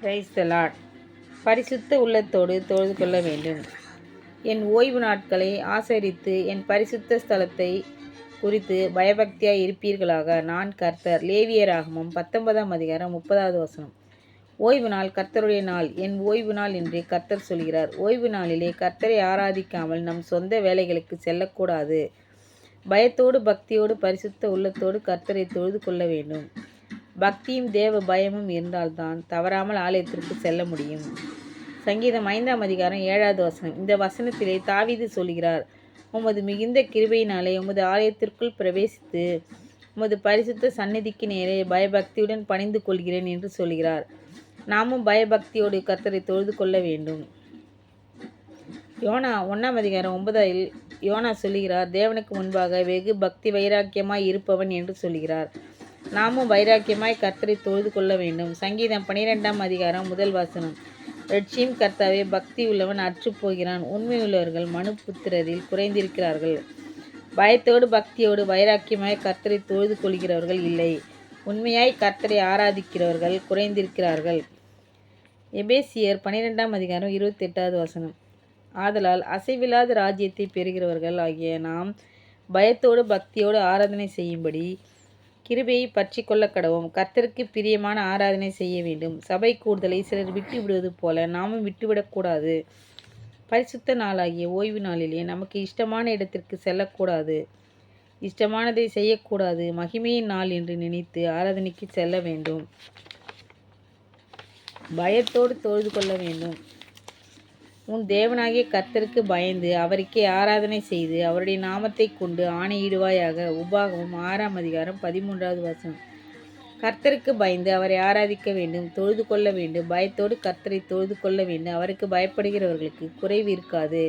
Praise the Lord. பரிசுத்த உள்ளத்தோடு தொழுது கொள்ள வேண்டும். என் ஓய்வு நாட்களை ஆசரித்து என் பரிசுத்த ஸ்தலத்தை குறித்து பயபக்தியாய் இருப்பீர்களாக. நான் கர்த்தர். லேவியராகமம் 19ஆம் அதிகாரம் 30வது வசனம். ஓய்வு நாள் கர்த்தருடைய நாள், என் ஓய்வு நாள் என்று கர்த்தர் சொல்கிறார். ஓய்வு நாளிலே கர்த்தரை ஆராதிக்காமல் நம் சொந்த வேலைகளுக்கு செல்லக்கூடாது. பயத்தோடு பக்தியோடு பரிசுத்த உள்ளத்தோடு கர்த்தரை தொழுது கொள்ள வேண்டும். பக்தியும் தேவ பயமும் இருந்தால்தான் தவறாமல் ஆலயத்திற்கு செல்ல முடியும். சங்கீதம் 5ஆம் அதிகாரம் 7வது வசனம். இந்த வசனத்திலே தாவீது சொல்கிறார், உமது மிகுந்த கிருபையினாலே உமது ஆலயத்திற்குள் பிரவேசித்து உமது பரிசுத்த சந்நிதிக்கு நேரே பயபக்தியுடன் பணிந்து கொள்கிறேன் என்று சொல்கிறார். நாமும் பயபக்தியோடு கர்த்தரை தொழுது கொள்ள வேண்டும். யோனா 1ஆம் அதிகாரம் 9இல் யோனா சொல்லுகிறார், தேவனுக்கு முன்பாக வெகு பக்தி வைராக்கியமாய் இருப்பவன் என்று சொல்கிறார். நாமும் வைராக்கியமாய் கர்த்தரை தொழுது கொள்ள வேண்டும். சங்கீதம் 12ஆம் அதிகாரம் 1 வசனம். ரட்சியும் கர்த்தாவே, பக்தி உள்ளவன் அற்றுப்போகிறான், உண்மையுள்ளவர்கள் மனுபுத்திரரில் குறைந்திருக்கிறார்கள். பயத்தோடு பக்தியோடு வைராக்கியமாய் கர்த்தரை தொழுது கொள்கிறவர்கள் இல்லை. உண்மையாய் கர்த்தரை ஆராதிக்கிறவர்கள் குறைந்திருக்கிறார்கள். எபேசியர் 12ஆம் அதிகாரம் 28வது வசனம். ஆதலால் அசைவில்லாத ராஜ்யத்தை பெறுகிறவர்கள் ஆகிய நாம் பயத்தோடு பக்தியோடு ஆராதனை செய்யும்படி கிருபையை பற்றி கொள்ள கடவோம். கர்த்தருக்கு பிரியமான ஆராதனை செய்ய வேண்டும். சபை கூடுதலை சிலர் விட்டு விடுவது போல நாமும் விட்டுவிடக்கூடாது. பரிசுத்த நாளாகிய ஓய்வு நாளிலே நமக்கு இஷ்டமான இடத்திற்கு செல்லக்கூடாது. இஷ்டமானதை செய்யக்கூடாது. மகிமையின் நாள் என்று நினைத்து ஆராதனைக்கு செல்ல வேண்டும். பயத்தோடு தொழுது கொள்ள வேண்டும். உன் தேவனாகிய கர்த்தருக்கு பயந்து அவருக்கே ஆராதனை செய்து அவருடைய நாமத்தை கொண்டு ஆணையிடுவாயாக. உபாகமம் 6ஆம் அதிகாரம் 13வது வசனம். கர்த்தருக்கு பயந்து அவரை ஆராதிக்க வேண்டும், தொழுது கொள்ள வேண்டும். பயத்தோடு கர்த்தரை தொழுது கொள்ள வேண்டும். அவருக்கு பயப்படுகிறவர்களுக்கு குறைவு இருக்காது.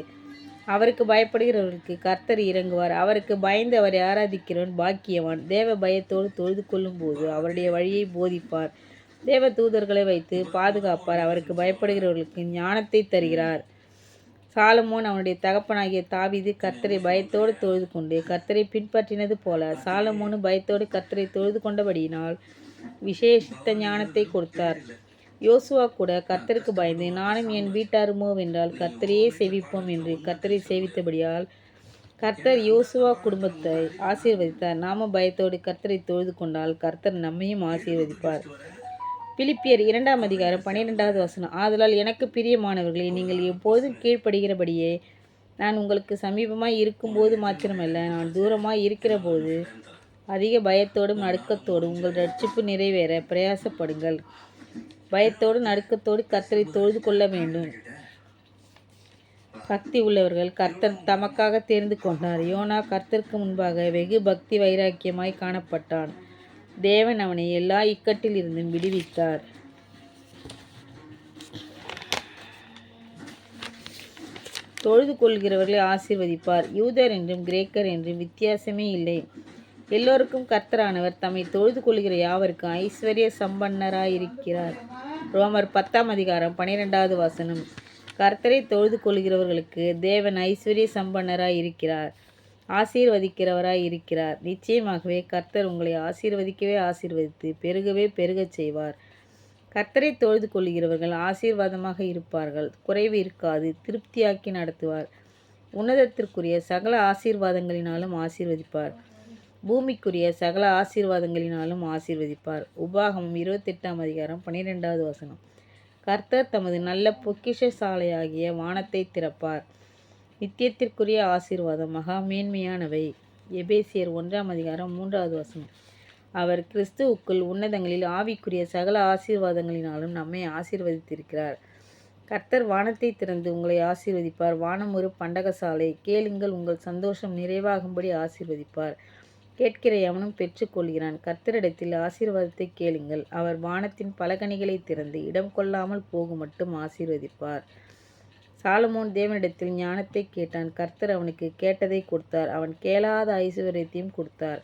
அவருக்கு பயப்படுகிறவர்களுக்கு கர்த்தர் இறங்குவார். அவருக்கு பயந்து அவரை ஆராதிக்கிறவன் பாக்கியவான். தேவ பயத்தோடு தொழுது கொள்ளும் போது அவருடைய வழியை போதிப்பார். தேவ தூதர்களை வைத்து பாதுகாப்பார். அவருக்கு பயப்படுகிறவர்களுக்கு ஞானத்தை தருகிறார். சாலமோன் அவனுடைய தகப்பனாகிய தாவீது கர்த்தரை பயத்தோடு தொழுது கொண்டு கர்த்தரை பின்பற்றினது போல சாலமோனு பயத்தோடு கர்த்தரை தொழுது கொண்டபடியினால் விசேஷித்த ஞானத்தை கொடுத்தார். யோசுவா கூட கர்த்தருக்கு பயந்து நானும் என் வீட்டாருமோ வென்றால் கர்த்தரையே சேவிப்போம் என்று கர்த்தரை சேவித்தபடியால் கர்த்தர் யோசுவா குடும்பத்தை ஆசீர்வதித்தார். நாம பயத்தோடு கர்த்தரை தொழுது கொண்டால் கர்த்தர் நம்மையும் ஆசீர்வதிப்பார். பிலிப்பியர் 2ஆம் அதிகாரம் 12வது வசனம். ஆதலால் எனக்கு பிரியமானவர்களே, நீங்கள் எப்போதும் கீழ்ப்படுகிறபடியே நான் உங்களுக்கு சமீபமாய் இருக்கும்போது மாத்திரமல்ல, நான் தூரமாய் இருக்கிற போது அதிக பயத்தோடும் நடுக்கத்தோடும் உங்கள் ரட்சிப்பு நிறைவேற பிரயாசப்படுங்கள். பயத்தோடு நடுக்கத்தோடு கர்த்தரை தொழுது கொள்ள வேண்டும். பக்தி உள்ளவர்கள் கர்த்தர் தமக்காக தேர்ந்து கொண்டார். யோனா கர்த்தருக்கு முன்பாக வெகு பக்தி வைராக்கியமாய் காணப்பட்டான். தேவன் அவனை எல்லா இக்கட்டில் இருந்தும் விடுவித்தார். தொழுது கொள்கிறவர்களை ஆசீர்வதிப்பார். யூதர் என்றும் கிரேக்கர் என்றும் வித்தியாசமே இல்லை. எல்லோருக்கும் கர்த்தரானவர் தம்மை தொழுது கொள்கிற யாவருக்கும் ஐஸ்வர்ய சம்பன்னராயிருக்கிறார். ரோமர் 10ஆம் அதிகாரம் 12வது வசனம். கர்த்தரை தொழுது கொள்கிறவர்களுக்கு தேவன் ஐஸ்வர்ய சம்பன்னராய் இருக்கிறார், ஆசீர்வதிக்கிறவராய் இருக்கிறார். நிச்சயமாகவே கர்த்தர் உங்களை ஆசீர்வதிக்கவே ஆசீர்வதித்து பெருகவே பெருகச் செய்வார். கர்த்தரை தொழுது கொள்கிறவர்கள் ஆசீர்வாதமாக இருப்பார்கள். குறைவு இருக்காது. திருப்தியாக்கி நடத்துவார். உன்னதத்திற்குரிய சகல ஆசீர்வாதங்களினாலும் ஆசீர்வதிப்பார். பூமிக்குரிய சகல ஆசீர்வாதங்களினாலும் ஆசீர்வதிப்பார். உபாகமம் 28ஆம் அதிகாரம் 12வது வசனம். கர்த்தர் தமது நல்ல பொக்கிஷ சாலையாகிய வானத்தை திறப்பார். நித்தியத்திற்குரிய ஆசீர்வாதம் மகா மேன்மையானவை. எபேசியர் 1ஆம் அதிகாரம் 3வது வசனம். அவர் கிறிஸ்துவுக்குள் உன்னதங்களில் ஆவிக்குரிய சகல ஆசீர்வாதங்களினாலும் நம்மை ஆசீர்வதித்திருக்கிறார். கர்த்தர் வானத்தை திறந்து உங்களை ஆசீர்வதிப்பார். வானம் ஒரு பண்டகசாலை. கேளுங்கள், உங்கள் சந்தோஷம் நிறைவாகும்படி ஆசீர்வதிப்பார். கேட்கிற எவனும் பெற்றுக்கொள்கிறான். கர்த்தரிடத்தில் ஆசீர்வாதத்தை கேளுங்கள். அவர் வானத்தின் பலகணிகளை திறந்து இடம் கொள்ளாமல் போகும் மட்டும் ஆசீர்வதிப்பார். சாலமோன் தேவனிடத்தில் ஞானத்தை கேட்டான். கர்த்தர் அவனுக்கு கேட்டதை கொடுத்தார். அவன் கேளாத ஐஸ்வர்யத்தையும் கொடுத்தார்.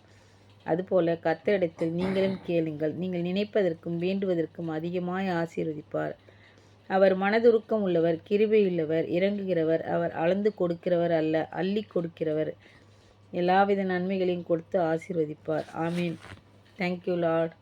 அதுபோல கர்த்தரிடத்தில் நீங்களும் கேளுங்கள். நீங்கள் நினைப்பதற்கும் வேண்டுவதற்கும் அதிகமாய் ஆசீர்வதிப்பார். அவர் மனதுருக்கம் உள்ளவர், கிருபையுள்ளவர், இரங்குகிறவர். அவர் அளந்து கொடுக்கிறவர் அல்ல, அள்ளி கொடுக்கிறவர். எல்லாவித நன்மைகளையும் கொடுத்து ஆசீர்வதிப்பார். ஆமீன். Thank you Lord.